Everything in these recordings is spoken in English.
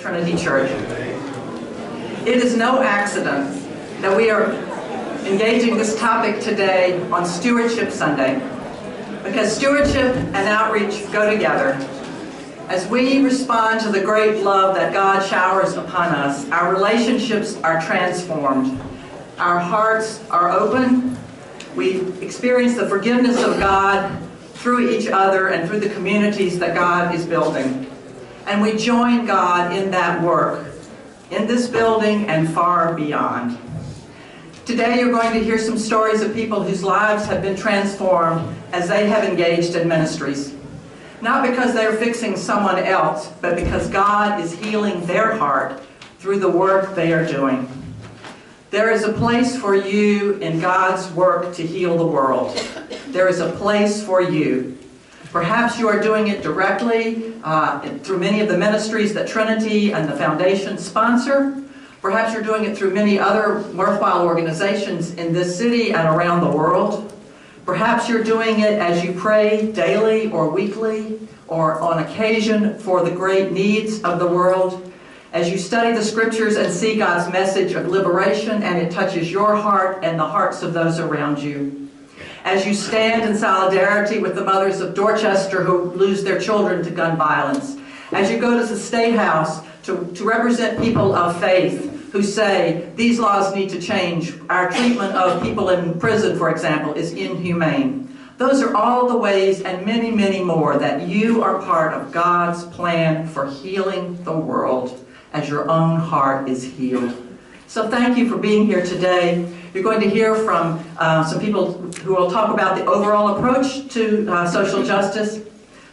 Trinity Church. It is no accident that we are engaging this topic today on Stewardship Sunday, because stewardship and outreach go together. As we respond to the great love that God showers upon us, our relationships are transformed. Our hearts are open. We experience the forgiveness of God through each other and through the communities that God is building. And we join God in that work, in this building and far beyond. Today you're going to hear some stories of people whose lives have been transformed as they have engaged in ministries. Not because they're fixing someone else, but because God is healing their heart through the work they are doing. There is a place for you in God's work to heal the world. There is a place for you. Perhaps you are doing it directly through many of the ministries that Trinity and the Foundation sponsor. Perhaps you're doing it through many other worthwhile organizations in this city and around the world. Perhaps you're doing it as you pray daily or weekly or on occasion for the great needs of the world. As you study the scriptures and see God's message of liberation and it touches your heart and the hearts of those around you. As you stand in solidarity with the mothers of Dorchester who lose their children to gun violence. As you go to the State House to represent people of faith who say these laws need to change. Our treatment of people in prison, for example, is inhumane. Those are all the ways and many, many more that you are part of God's plan for healing the world as your own heart is healed. So thank you for being here today. You're going to hear from some people who will talk about the overall approach to social justice,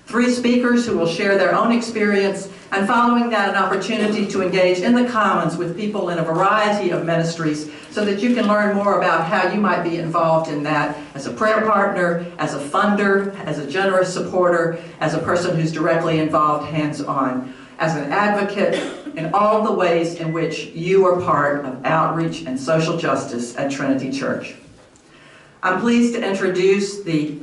3 speakers who will share their own experience, and following that an opportunity to engage in the Commons with people in a variety of ministries so that you can learn more about how you might be involved in that as a prayer partner, as a funder, as a generous supporter, as a person who's directly involved hands-on, as an advocate, in all the ways in which you are part of outreach and social justice at Trinity Church. I'm pleased to introduce the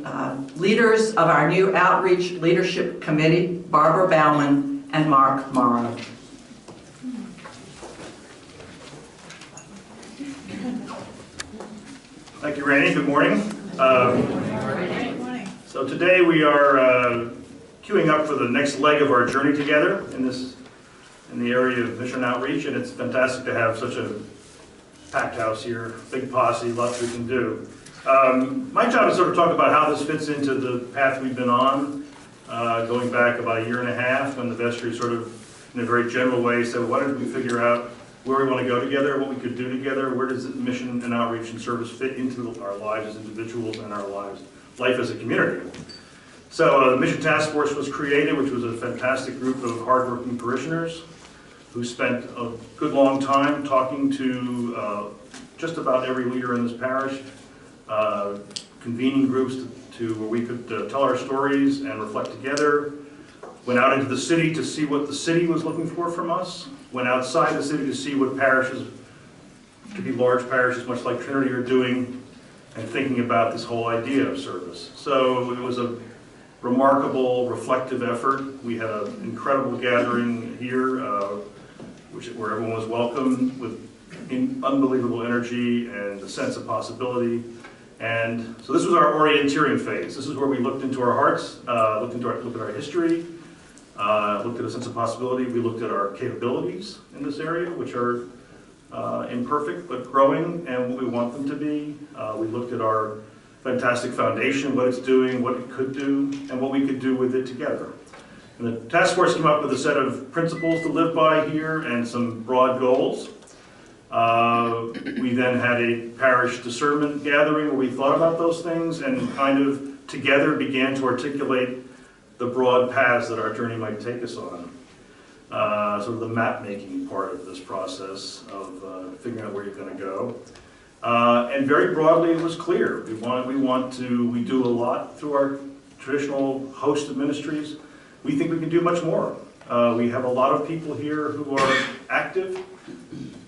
leaders of our new Outreach Leadership Committee, Barbara Bauman and Mark Morrow. Thank you, Randy. Good morning. So today we are queuing up for the next leg of our journey together in the area of mission outreach, and it's fantastic to have such a packed house here, big posse, lots we can do. My job is sort of talk about how this fits into the path we've been on, going back about 1.5 years when the vestry sort of, in a very general way, said, why don't we figure out where we want to go together, what we could do together, where does mission and outreach and service fit into our lives as individuals and our life as a community. So the Mission Task Force was created, which was a fantastic group of hardworking parishioners who spent a good long time talking to just about every leader in this parish, convening groups to where we could tell our stories and reflect together, went out into the city to see what the city was looking for from us, went outside the city to see what parishes, particularly large parishes much like Trinity, are doing, and thinking about this whole idea of service. So it was a remarkable, reflective effort. We had an incredible gathering here, where everyone was welcome with unbelievable energy and a sense of possibility. And so this was our orienteering phase. This is where we looked into our hearts, looked at our history, looked at a sense of possibility. We looked at our capabilities in this area, which are imperfect but growing, and what we want them to be. We looked at our fantastic foundation, what it's doing, what it could do, and what we could do with it together. And the task force came up with a set of principles to live by here and some broad goals. We then had a parish discernment gathering where we thought about those things and kind of together began to articulate the broad paths that our journey might take us on. Sort of the map-making part of this process of figuring out where you're going to go. And very broadly, it was clear. We do a lot through our traditional host of ministries. We think we can do much more. We have a lot of people here who are active.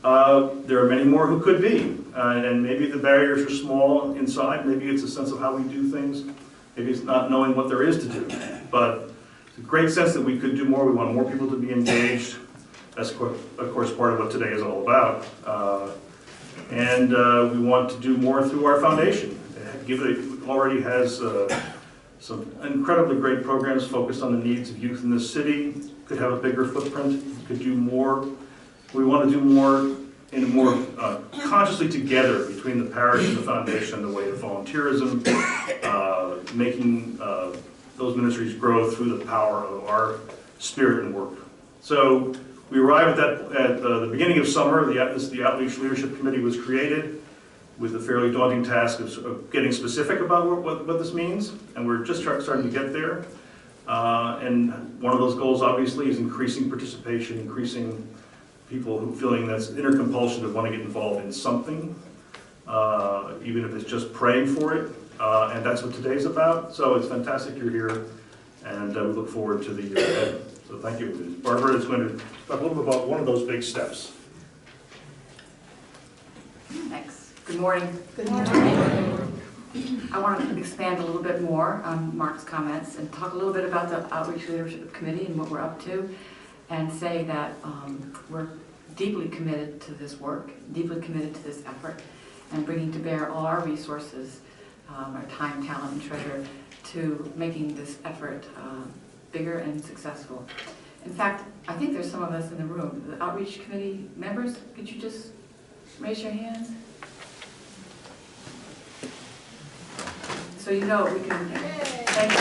There are many more who could be. And maybe the barriers are small inside. Maybe it's a sense of how we do things. Maybe it's not knowing what there is to do. But it's a great sense that we could do more. We want more people to be engaged. that's, of course, part of what today is all about. And we want to do more through our foundation. It already has some incredibly great programs focused on the needs of youth in this city. Could have a bigger footprint, could do more. We want to do more in more consciously together between the parish and the foundation, the way of volunteerism, making those ministries grow through the power of our spirit and work. So we arrived at the beginning of summer. The Outreach Leadership Committee was created with the fairly daunting task of getting specific about what this means, and we're just starting to get there. And one of those goals, obviously, is increasing participation, increasing people who feeling that's inner compulsion to want to get involved in something, even if it's just praying for it. And that's what today's about. So it's fantastic you're here, and we look forward to the year ahead. So thank you. Barbara is going to talk a little bit about one of those big steps. Thanks. Good morning. Good morning. I want to expand a little bit more on Mark's comments and talk a little bit about the Outreach Leadership Committee and what we're up to, and say that we're deeply committed to this work, deeply committed to this effort, and bringing to bear all our resources, our time, talent, and treasure to making this effort bigger and successful. In fact, I think there's some of us in the room. The Outreach Committee members, could you just raise your hands? So you know we can. Thank you.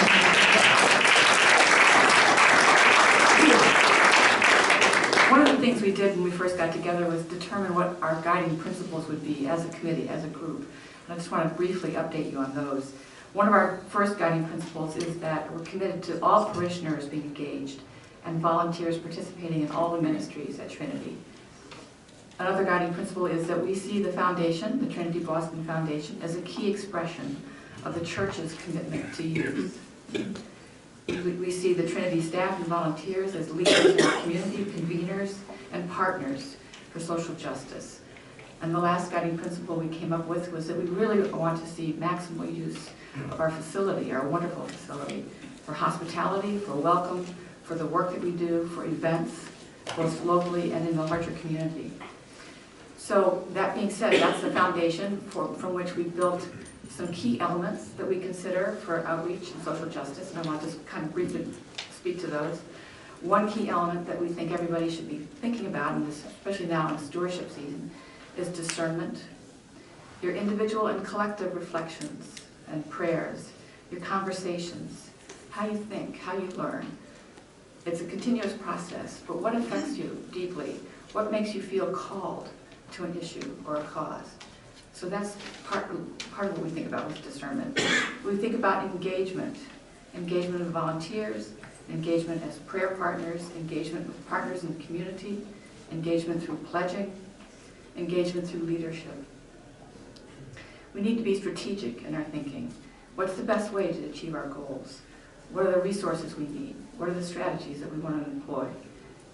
One of the things we did when we first got together was determine what our guiding principles would be as a committee, as a group. And I just want to briefly update you on those. One of our first guiding principles is that we're committed to all parishioners being engaged and volunteers participating in all the ministries at Trinity. Another guiding principle is that we see the foundation, the Trinity Boston Foundation, as a key expression of the church's commitment to youth. We see the Trinity staff and volunteers as leaders in our community, conveners, and partners for social justice. And the last guiding principle we came up with was that we really want to see maximal use of our facility, our wonderful facility, for hospitality, for welcome, for the work that we do, for events, both locally and in the larger community. So that being said, that's the foundation from which we built some key elements that we consider for outreach and social justice, and I want to just kind of briefly speak to those. One key element that we think everybody should be thinking about, and especially now in the stewardship season, is discernment. Your individual and collective reflections and prayers, your conversations, how you think, how you learn. It's a continuous process, but what affects you deeply? What makes you feel called to an issue or a cause? So that's part of what we think about with discernment. We think about engagement of volunteers, engagement as prayer partners, engagement with partners in the community, engagement through pledging, engagement through leadership. We need to be strategic in our thinking. What's the best way to achieve our goals? What are the resources we need? What are the strategies that we want to employ?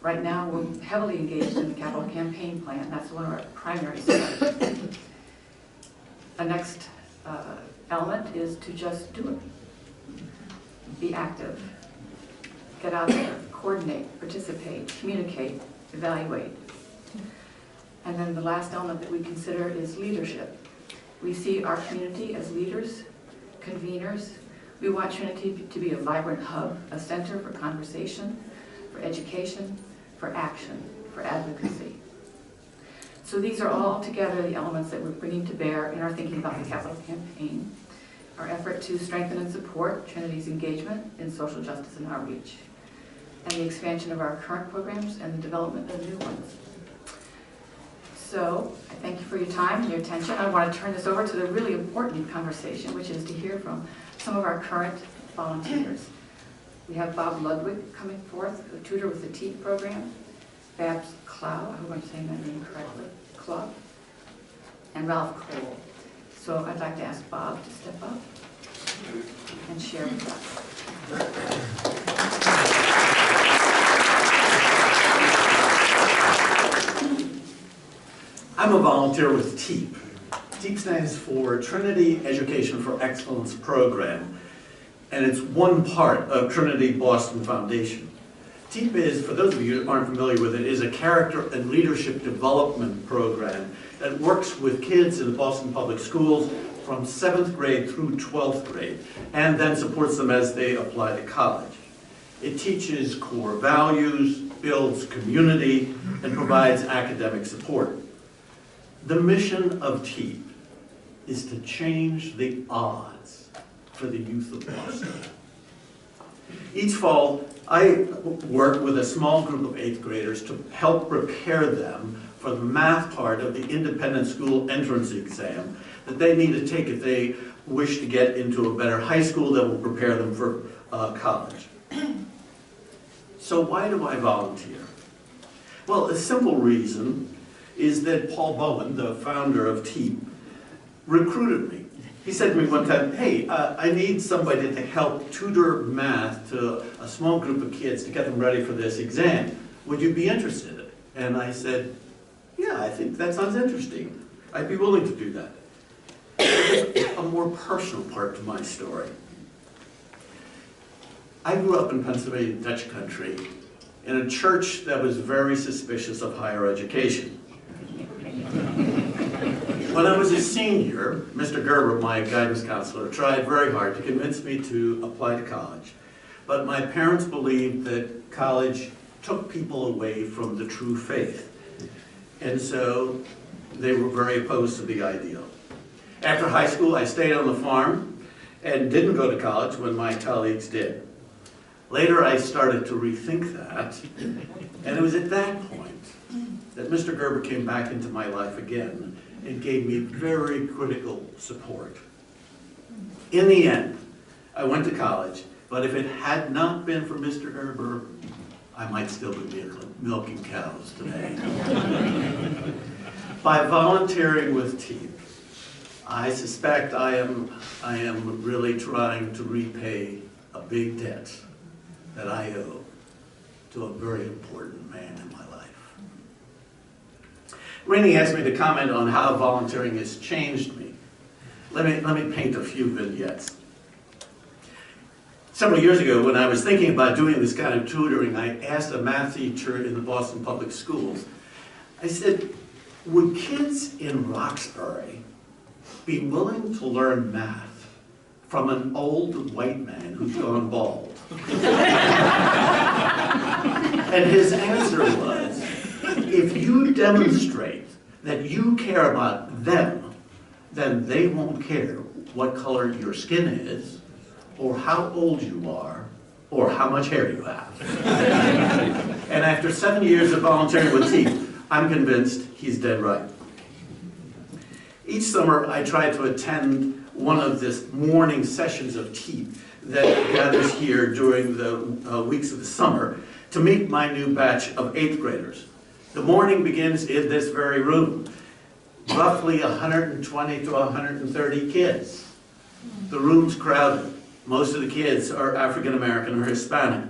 Right now, we're heavily engaged in the capital campaign plan. That's one of our primary strategies. The next element is to just do it. Be active. Get out there, coordinate, participate, communicate, evaluate. And then the last element that we consider is leadership. We see our community as leaders, conveners. We want Trinity to be a vibrant hub, a center for conversation, for education, for action, for advocacy. So these are all together the elements that we're bringing to bear in our thinking about the capital campaign, our effort to strengthen and support Trinity's engagement in social justice and outreach, and the expansion of our current programs and the development of new ones. So I thank you for your time and your attention. I want to turn this over to the really important conversation, which is to hear from some of our current volunteers. We have Bob Ludwig coming forth, a tutor with the TEAP program, Babs Clow, I hope I'm saying that name correctly, Club, and Ralph Cole. So I'd like to ask Bob to step up and share with us. I'm a volunteer with TEAP. TEAP stands for Trinity Education for Excellence Program, and it's one part of Trinity Boston Foundation. TEAP is, for those of you who aren't familiar with it, is a character and leadership development program that works with kids in the Boston Public Schools from 7th grade through 12th grade, and then supports them as they apply to college. It teaches core values, builds community, and provides academic support. The mission of TEAP is to change the odds for the youth of Boston. Each fall, I work with a small group of 8th graders to help prepare them for the math part of the independent school entrance exam that they need to take if they wish to get into a better high school that will prepare them for college. So why do I volunteer? Well, a simple reason is that Paul Bowen, the founder of TEAP, recruited me. He said to me one time, hey, I need somebody to help tutor math to a small group of kids to get them ready for this exam. Would you be interested? And I said, yeah, I think that sounds interesting. I'd be willing to do that. A more personal part to my story. I grew up in Pennsylvania Dutch country in a church that was very suspicious of higher education. When I was a senior, Mr. Gerber, my guidance counselor, tried very hard to convince me to apply to college. But my parents believed that college took people away from the true faith. And so they were very opposed to the idea. After high school, I stayed on the farm and didn't go to college when my colleagues did. Later, I started to rethink that, and it was at that point that Mr. Gerber came back into my life again and gave me very critical support. In the end, I went to college, but if it had not been for Mr. Gerber, I might still be milking cows today. By volunteering with TEAP, I suspect I am really trying to repay a big debt that I owe to a very important man in my life. Rainey asked me to comment on how volunteering has changed me. Let me paint a few vignettes. Several years ago, when I was thinking about doing this kind of tutoring, I asked a math teacher in the Boston Public Schools, I said, would kids in Roxbury be willing to learn math from an old white man who's gone bald? And his answer was, if you demonstrate that you care about them, then they won't care what color your skin is, or how old you are, or how much hair you have. And after 7 years of volunteering with TEAP, I'm convinced he's dead right. Each summer, I try to attend one of the morning sessions of TEAP that gathers here during the weeks of the summer to meet my new batch of 8th graders. The morning begins in this very room. Roughly 120 to 130 kids. The room's crowded. Most of the kids are African American or Hispanic.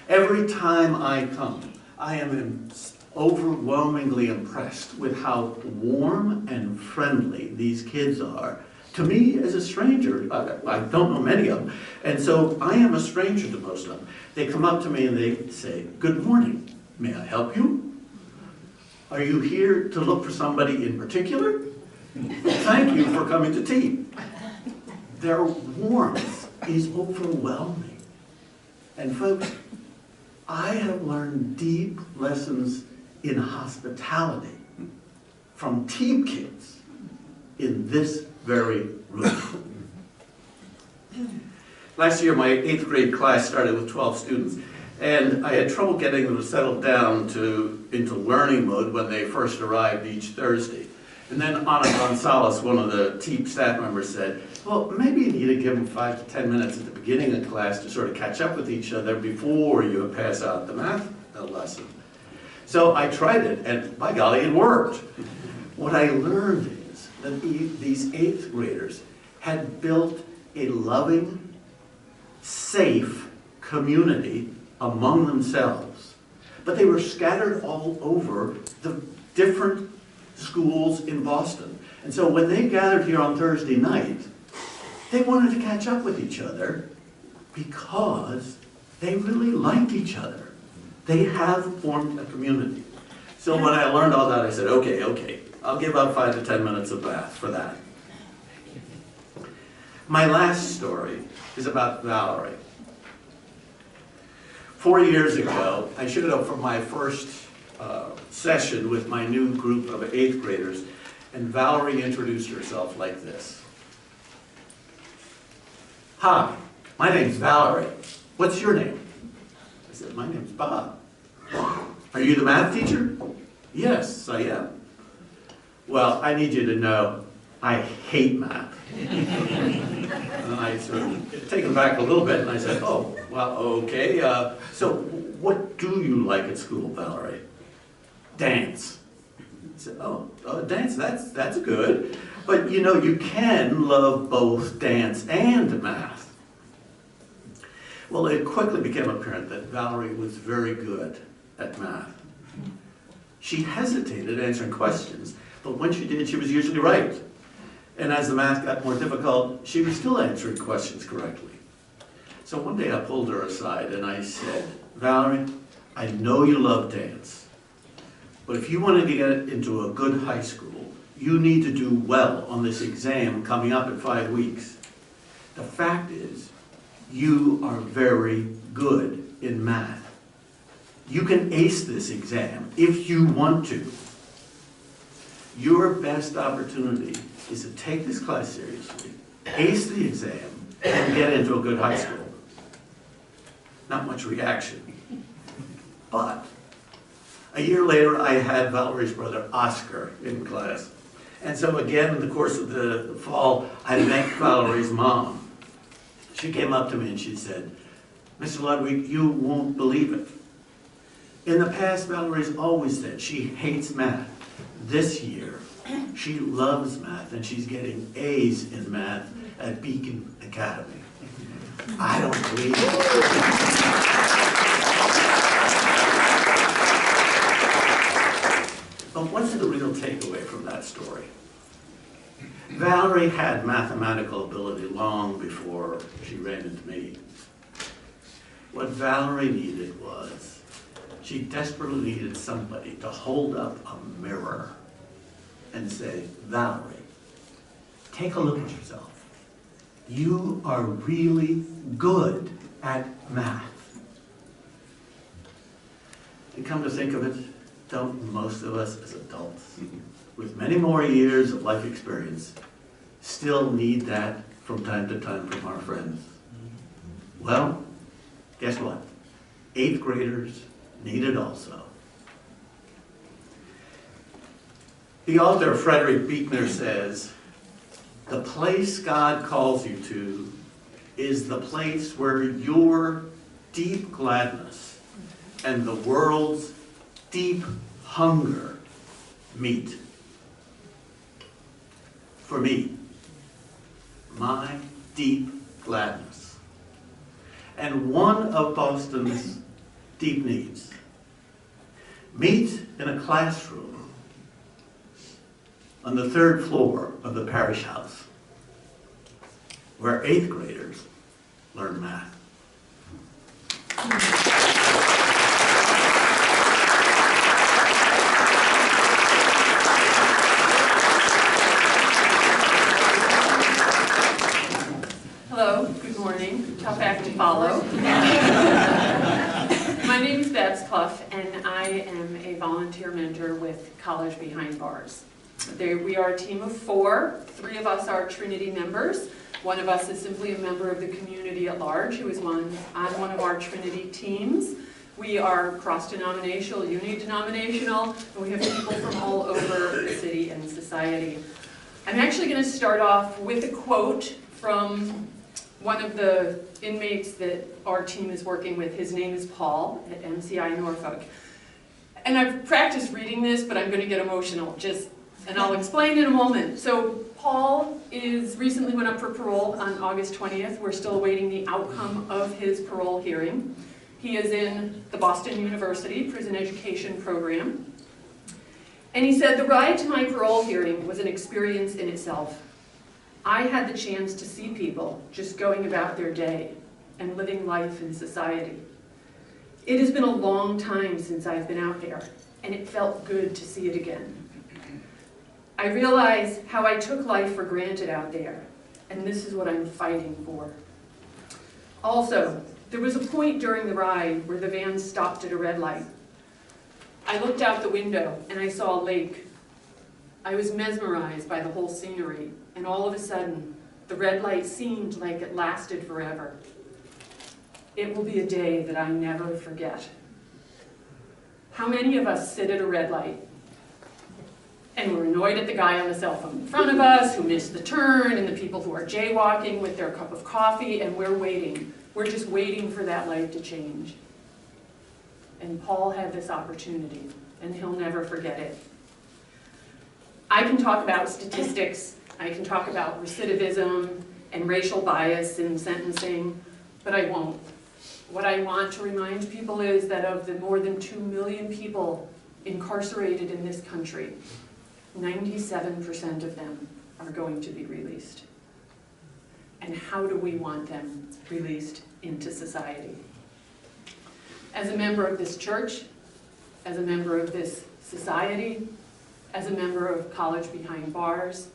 Every time I come, I am overwhelmingly impressed with how warm and friendly these kids are. To me, as a stranger, I don't know many of them, and so I am a stranger to most of them. They come up to me and they say, good morning, may I help you? Are you here to look for somebody in particular? Thank you for coming to TEAP. Their warmth is overwhelming. And folks, I have learned deep lessons in hospitality from TEAP kids in this very room. Last year, my 8th grade class started with 12 students, and I had trouble getting them to settle down into learning mode when they first arrived each Thursday. And then Ana Gonzalez, one of the TEAP staff members, said, well, maybe you need to give them 5 to 10 minutes at the beginning of class to sort of catch up with each other before you pass out the math lesson. So I tried it, and by golly, it worked. What I learned is that these 8th graders had built a loving, safe community among themselves. But they were scattered all over the different schools in Boston. And so when they gathered here on Thursday night, they wanted to catch up with each other because they really liked each other. They have formed a community. So when I learned all that, I said, okay, I'll give up 5 to 10 minutes of math for that. My last story is about Valerie. 4 years ago, I showed up for my first session with my new group of 8th graders, and Valerie introduced herself like this. Hi, my name's Valerie. What's your name? I said, my name's Bob. Are you the math teacher? Yes, I am. Well, I need you to know, I hate math. And I sort of taken back a little bit, and I said, oh, well, okay. So what do you like at school, Valerie? Dance. I said, oh, dance, that's good. But you know, you can love both dance and math. Well, it quickly became apparent that Valerie was very good at math. She hesitated answering questions, but when she did, she was usually right. And as the math got more difficult, she was still answering questions correctly. So one day I pulled her aside and I said, Valerie, I know you love dance, but if you wanted to get into a good high school, you need to do well on this exam coming up in 5 weeks. The fact is, you are very good in math. You can ace this exam if you want to. Your best opportunity is to take this class seriously, ace the exam, and get into a good high school. Not much reaction. But a year later, I had Valerie's brother, Oscar, in class. And so again, in the course of the fall, I met Valerie's mom. She came up to me and she said, Mr. Ludwig, you won't believe it. In the past, Valerie's always said she hates math. This year, she loves math and she's getting A's in math at Beacon Academy. I don't believe it. But what's the real takeaway from that story? Valerie had mathematical ability long before she ran into me. What Valerie needed was, she desperately needed somebody to hold up a mirror and say, Valerie, take a look at yourself. You are really good at math. And come to think of it, don't most of us as adults, with many more years of life experience, still need that from time to time from our friends? Well, guess what? 8th graders need it also. The author Frederick Buechner says, the place God calls you to is the place where your deep gladness and the world's deep hunger meet. For me, my deep gladness and one of Boston's deep needs meet in a classroom on the 3rd floor of the parish house where 8th graders learn math. Hello, good morning. Tough act to follow. My name is Babs Clough, and I am a volunteer mentor with College Behind Bars. We are a team of 4. 3 of us are Trinity members. One of us is simply a member of the community at large who is on one of our Trinity teams. We are cross-denominational, unidenominational, and we have people from all over the city and society. I'm actually going to start off with a quote from one of the inmates that our team is working with. His name is Paul at MCI Norfolk. And I've practiced reading this, but I'm going to get emotional, and I'll explain in a moment. So Paul recently went up for parole on August 20th. We're still awaiting the outcome of his parole hearing. He is in the Boston University Prison Education Program. And he said, the ride to my parole hearing was an experience in itself. I had the chance to see people just going about their day and living life in society. It has been a long time since I've been out there, and it felt good to see it again. I realize how I took life for granted out there, and this is what I'm fighting for. Also, there was a point during the ride where the van stopped at a red light. I looked out the window and I saw a lake. I was mesmerized by the whole scenery, and all of a sudden, the red light seemed like it lasted forever. It will be a day that I never forget. How many of us sit at a red light and we're annoyed at the guy on the cell phone in front of us who missed the turn, and the people who are jaywalking with their cup of coffee, and we're waiting. We're just waiting for that light to change. And Paul had this opportunity, and he'll never forget it. I can talk about statistics, I can talk about recidivism and racial bias in sentencing, but I won't. What I want to remind people is that of the more than 2 million people incarcerated in this country, 97% of them are going to be released. And how do we want them released into society? As a member of this church, as a member of this society, as a member of College Behind Bars,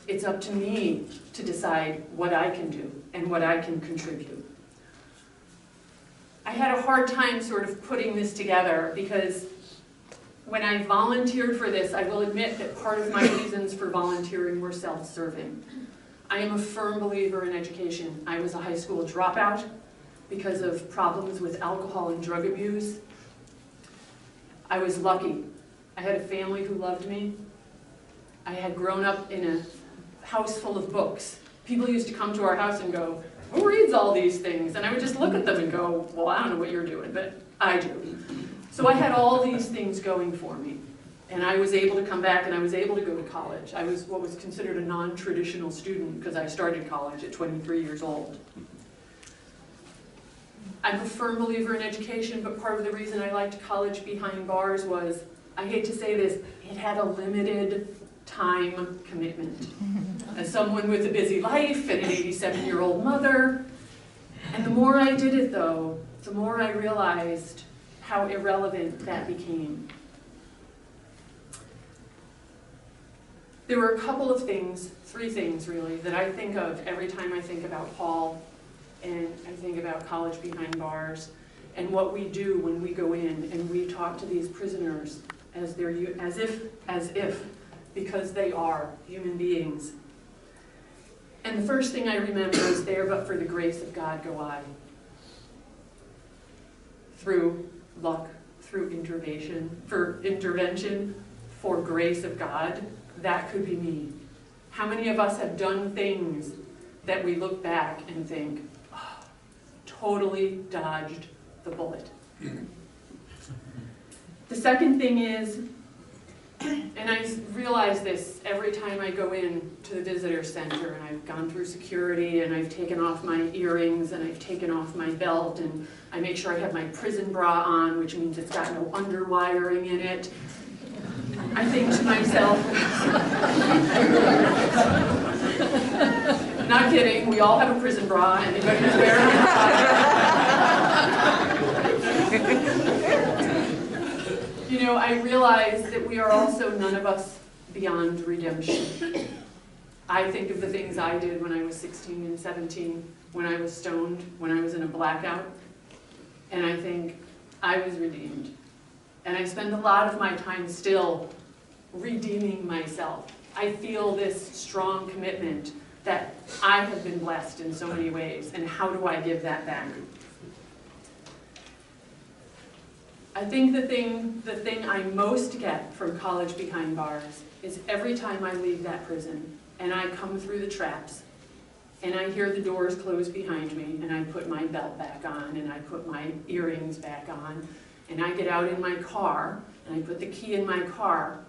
it's up to me to decide what I can do and what I can contribute. I had a hard time sort of putting this together because when I volunteered for this, I will admit that part of my reasons for volunteering were self-serving. I am a firm believer in education. I was a high school dropout because of problems with alcohol and drug abuse. I was lucky. I had a family who loved me. I had grown up in a house full of books. People used to come to our house and go, "Who reads all these things?" And I would just look at them and go, "Well, I don't know what you're doing, but I do." So I had all these things going for me. And I was able to come back and I was able to go to college. I was what was considered a non-traditional student because I started college at 23 years old. I'm a firm believer in education, but part of the reason I liked College Behind Bars was, I hate to say this, it had a limited time commitment. As someone with a busy life and an 87-year-old mother, and the more I did it though, the more I realized how irrelevant that became. There were a couple of things, 3 things really, that I think of every time I think about Paul and I think about College Behind Bars and what we do when we go in and we talk to these prisoners as if, because they are human beings. And the first thing I remember is, "There but for the grace of God go I." Through luck, through intervention, for grace of God, that could be me. How many of us have done things that we look back and think, oh, totally dodged the bullet? The second thing is, and I realize this every time I go in to the visitor center and I've gone through security and I've taken off my earrings and I've taken off my belt and I make sure I have my prison bra on, which means it's got no underwiring in it. I think to myself, not kidding, we all have a prison bra, anybody who's wearing it. You know, I realize that we are also none of us beyond redemption. I think of the things I did when I was 16 and 17, when I was stoned, when I was in a blackout, and I think I was redeemed. And I spend a lot of my time still redeeming myself. I feel this strong commitment that I have been blessed in so many ways, and how do I give that back? I think the thing I most get from College Behind Bars is every time I leave that prison and I come through the traps and I hear the doors close behind me and I put my belt back on and I put my earrings back on and I get out in my car and I put the key in my car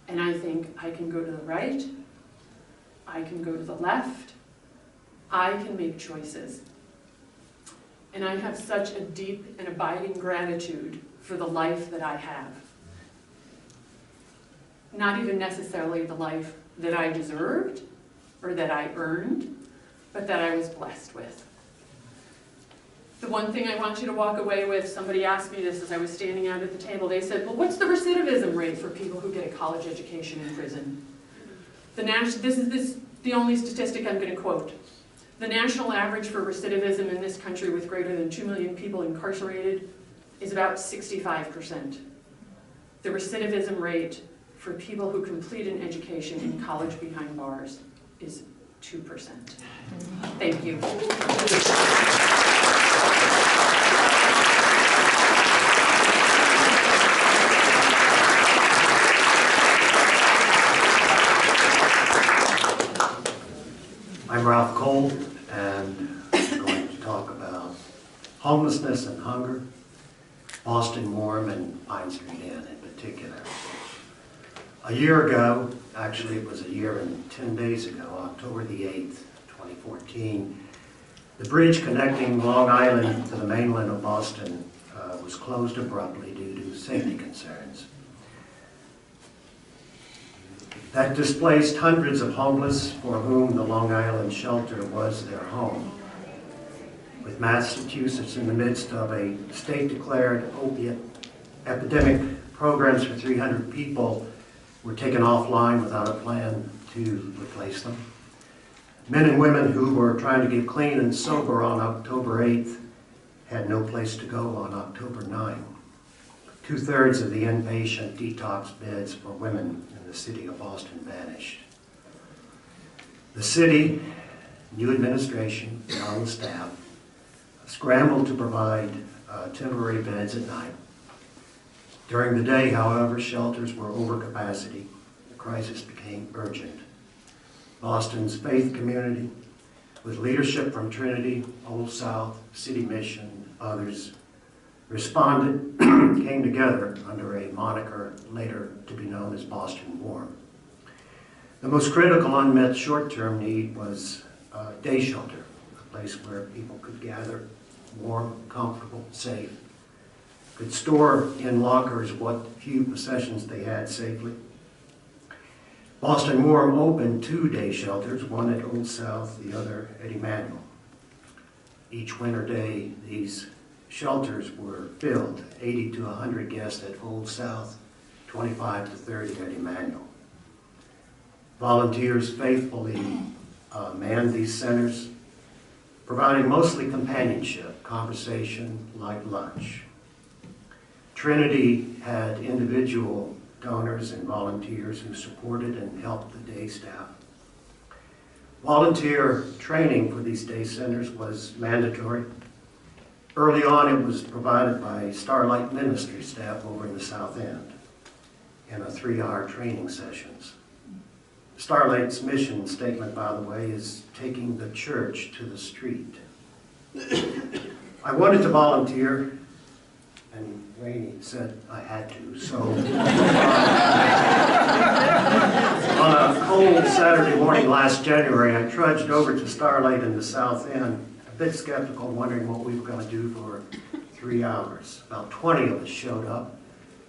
and I think I can go to the right, I can go to the left, I can make choices. And I have such a deep and abiding gratitude for the life that I have. Not even necessarily the life that I deserved or that I earned, but that I was blessed with. The one thing I want you to walk away with, somebody asked me this as I was standing out at the table. They said, well, what's the recidivism rate for people who get a college education in prison? This is the only statistic I'm going to quote. The national average for recidivism in this country with greater than 2 million people incarcerated is about 65%. The recidivism rate for people who complete an education in college behind bars is 2%. Thank you. I'm Ralph Cole, and I'm going to talk about homelessness and hunger, Boston Warm, and Pine Street Inn in particular. A year ago, actually it was a year and 10 days ago, October the 8th, 2014, the bridge connecting Long Island to the mainland of Boston was closed abruptly due to safety concerns. That displaced hundreds of homeless for whom the Long Island shelter was their home. With Massachusetts in the midst of a state-declared opiate epidemic, programs for 300 people were taken offline without a plan to replace them. Men and women who were trying to get clean and sober on October 8th had no place to go on October 9th. 2/3 of the inpatient detox beds for women in the city of Boston vanished. The city, new administration, and all the staff scrambled to provide temporary beds at night. During the day, however, shelters were over capacity. The crisis became urgent. Boston's faith community, with leadership from Trinity, Old South, City Mission, others, responded, came together under a moniker later to be known as Boston Warm. The most critical unmet short-term need was day shelter, a place where people could gather, warm, comfortable, safe, could store in lockers what few possessions they had safely. Boston Warm opened 2 day shelters, one at Old South, the other at Emmanuel. Each winter day, these shelters were filled, 80 to 100 guests at Old South, 25 to 30 at Emmanuel. Volunteers faithfully manned these centers, providing mostly companionship, conversation, light lunch. Trinity had individual donors and volunteers who supported and helped the day staff. Volunteer training for these day centers was mandatory. Early on, it was provided by Starlight Ministry staff over in the South End in a 3-hour training sessions. Starlight's mission statement, by the way, is taking the church to the street. I wanted to volunteer, and Rainey said I had to, so on a cold Saturday morning last January, I trudged over to Starlight in the South End, a bit skeptical, wondering what we were going to do for 3 hours. About 20 of us showed up.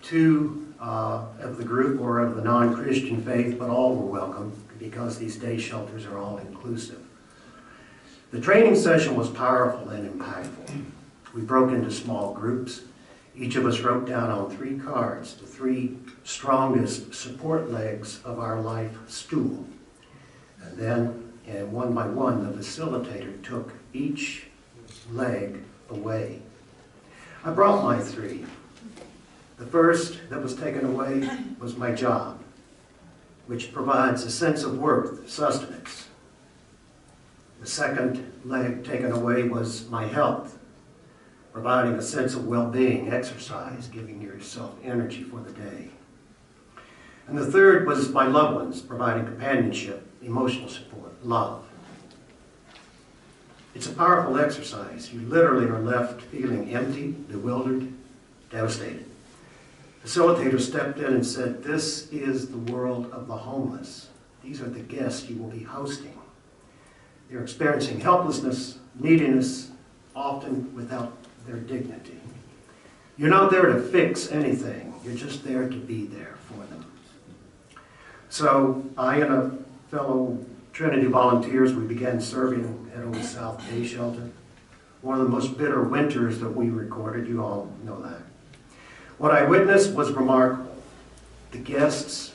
2 of the group were of the non-Christian faith, but all were welcome because these day shelters are all inclusive. The training session was powerful and impactful. We broke into small groups. Each of us wrote down on 3 cards the 3 strongest support legs of our life stool. And then, one by one, the facilitator took each leg away. I brought my 3. The first that was taken away was my job, which provides a sense of worth, sustenance. The second leg taken away was my health, providing a sense of well-being, exercise, giving yourself energy for the day. And the third was my loved ones, providing companionship, emotional support, love. It's a powerful exercise. You literally are left feeling empty, bewildered, devastated. The facilitator stepped in and said, "This is the world of the homeless. These are the guests you will be hosting. They're experiencing helplessness, neediness, often without their dignity. You're not there to fix anything. You're just there to be there for them." So I and a fellow Trinity volunteers, we began serving at Old South Day Shelter. one of the most bitter winters that we recorded. You all know that. What I witnessed was remarkable. The guests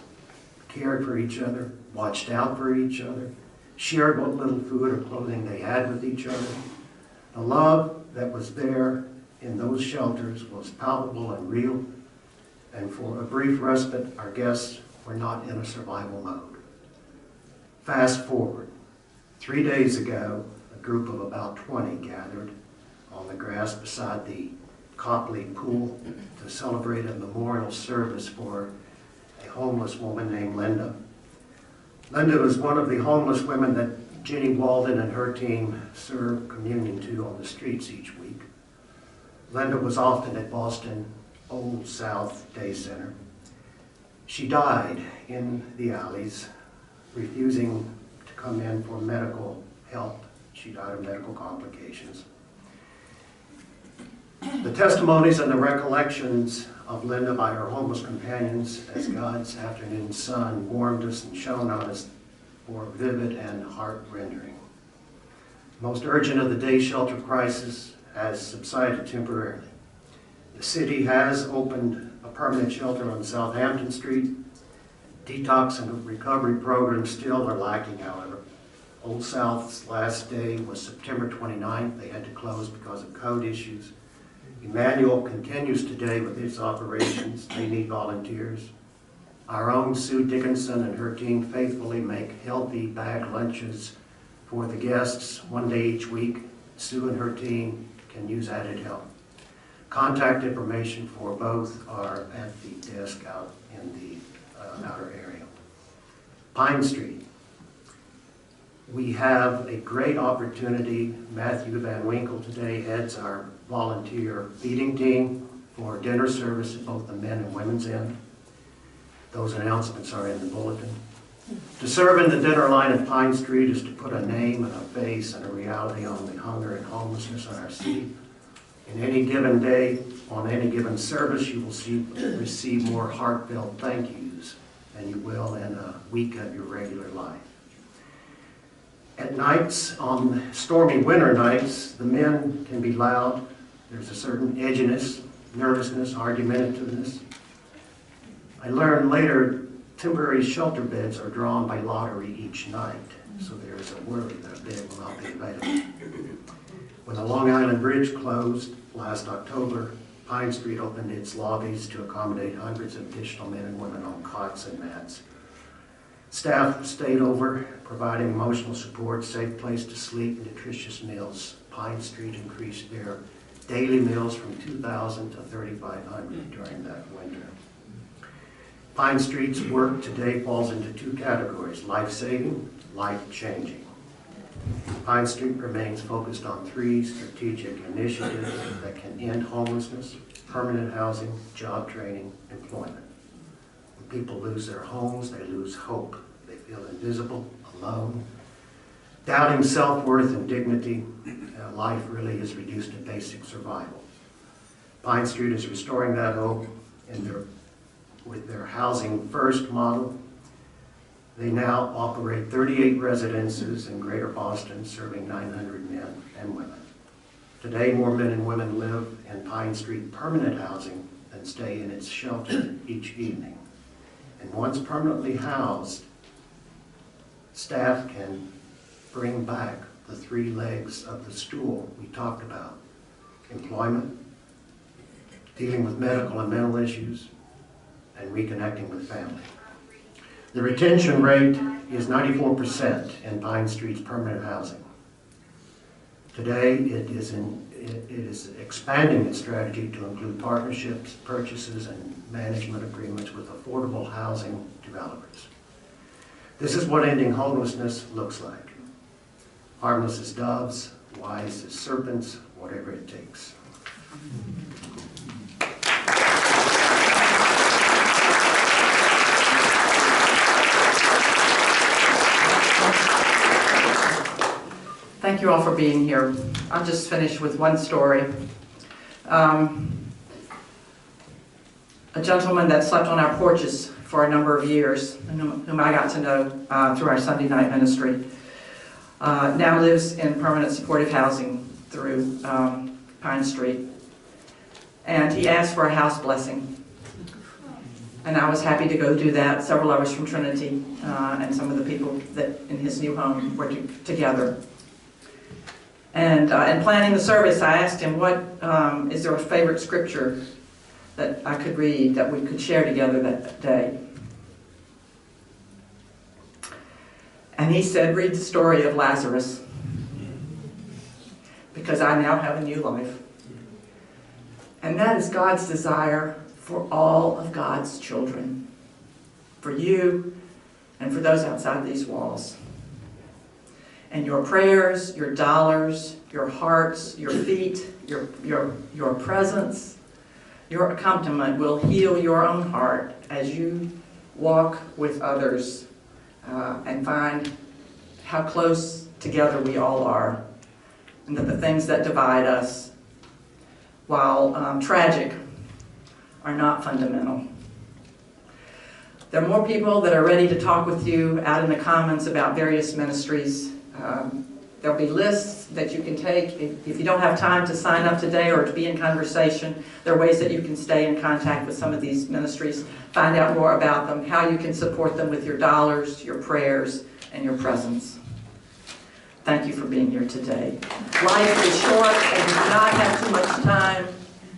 cared for each other, watched out for each other, shared what little food or clothing they had with each other. The love that was there in those shelters was palpable and real, and for a brief respite, our guests were not in a survival mode. Fast forward, 3 days ago, a group of about 20 gathered on the grass beside the Copley Pool to celebrate a memorial service for a homeless woman named Linda. Linda was one of the homeless women that Jenny Walden and her team served communion to on the streets each week. Linda was often at Boston Old South Day Center. She died in the alleys, refusing to come in for medical help. She died of medical complications. The testimonies and the recollections of Linda by her homeless companions as God's afternoon sun warmed us and shone on us were vivid and heart-rending. Most urgent of the day shelter crisis has subsided temporarily. The city has opened a permanent shelter on Southampton Street. Detox and recovery programs still are lacking, however. Old South's last day was September 29th. They had to close because of code issues. Emmanuel continues today with its operations. They need volunteers. Our own Sue Dickinson and her team faithfully make healthy bag lunches for the guests one day each week. Sue and her team can use added help. Contact information for both are at the desk out in the outer area. Pine Street. We have a great opportunity. Matthew Van Winkle today heads our volunteer feeding team for dinner service at both the men and women's end. Those announcements are in the bulletin. To serve in the dinner line at Pine Street is to put a name and a face and a reality on the hunger and homelessness in our city. In any given day, on any given service, you will receive more heartfelt thank yous than you will in a week of your regular life. At nights, on stormy winter nights, the men can be loud. There's a certain edginess, nervousness, argumentativeness. I learned later temporary shelter beds are drawn by lottery each night, so there is a worry that a bed will not be available. When the Long Island Bridge closed last October, Pine Street opened its lobbies to accommodate hundreds of additional men and women on cots and mats. Staff stayed over, providing emotional support, safe place to sleep, and nutritious meals. Pine Street increased their daily meals from 2,000 to 3,500 during that winter. Pine Street's work today falls into two categories: life-saving, life-changing. Pine Street remains focused on three strategic initiatives that can end homelessness: permanent housing, job training, employment. When people lose their homes, they lose hope. They feel invisible, alone, doubting self-worth and dignity. Life really is reduced to basic survival. Pine Street is restoring that hope with their Housing First model. They now operate 38 residences in Greater Boston, serving 900 men and women. Today, more men and women live in Pine Street permanent housing than stay in its shelter each evening. And once permanently housed, staff can bring back the three legs of the stool we talked about: employment, dealing with medical and mental issues, and reconnecting with family. The retention rate is 94% in Pine Street's permanent housing. Today, it is expanding its strategy to include partnerships, purchases, and management agreements with affordable housing developers. This is what ending homelessness looks like. Harmless as doves, wise as serpents, whatever it takes. Thank you all for being here. I'll just finish with one story. A gentleman that slept on our porches for a number of years, whom I got to know through our Sunday night ministry, now lives in permanent supportive housing through Pine Street. And he asked for a house blessing. And I was happy to go do that. Several of us from Trinity and some of the people that in his new home were together. And in planning the service, I asked him, what is there a favorite scripture that I could read that we could share together that day? And he said, read the story of Lazarus, because I now have a new life. And that is God's desire for all of God's children, for you and for those outside these walls. And your prayers, your dollars, your hearts, your feet, your presence, your accompaniment will heal your own heart as you walk with others and find how close together we all are, and that the things that divide us, while tragic, are not fundamental. There are more people that are ready to talk with you out in the Commons about various ministries. There'll be lists that you can take. If you don't have time to sign up today or to be in conversation, there are ways that you can stay in contact with some of these ministries, find out more about them, how you can support them with your dollars, your prayers, and your presence. Thank you for being here today. Life is short and we do not have too much time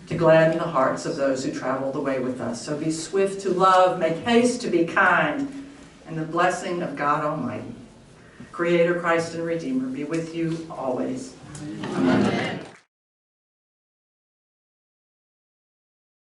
to gladden the hearts of those who travel the way with us. So be swift to love, make haste to be kind, and the blessing of God Almighty, Creator, Christ, and Redeemer, be with you always. Amen.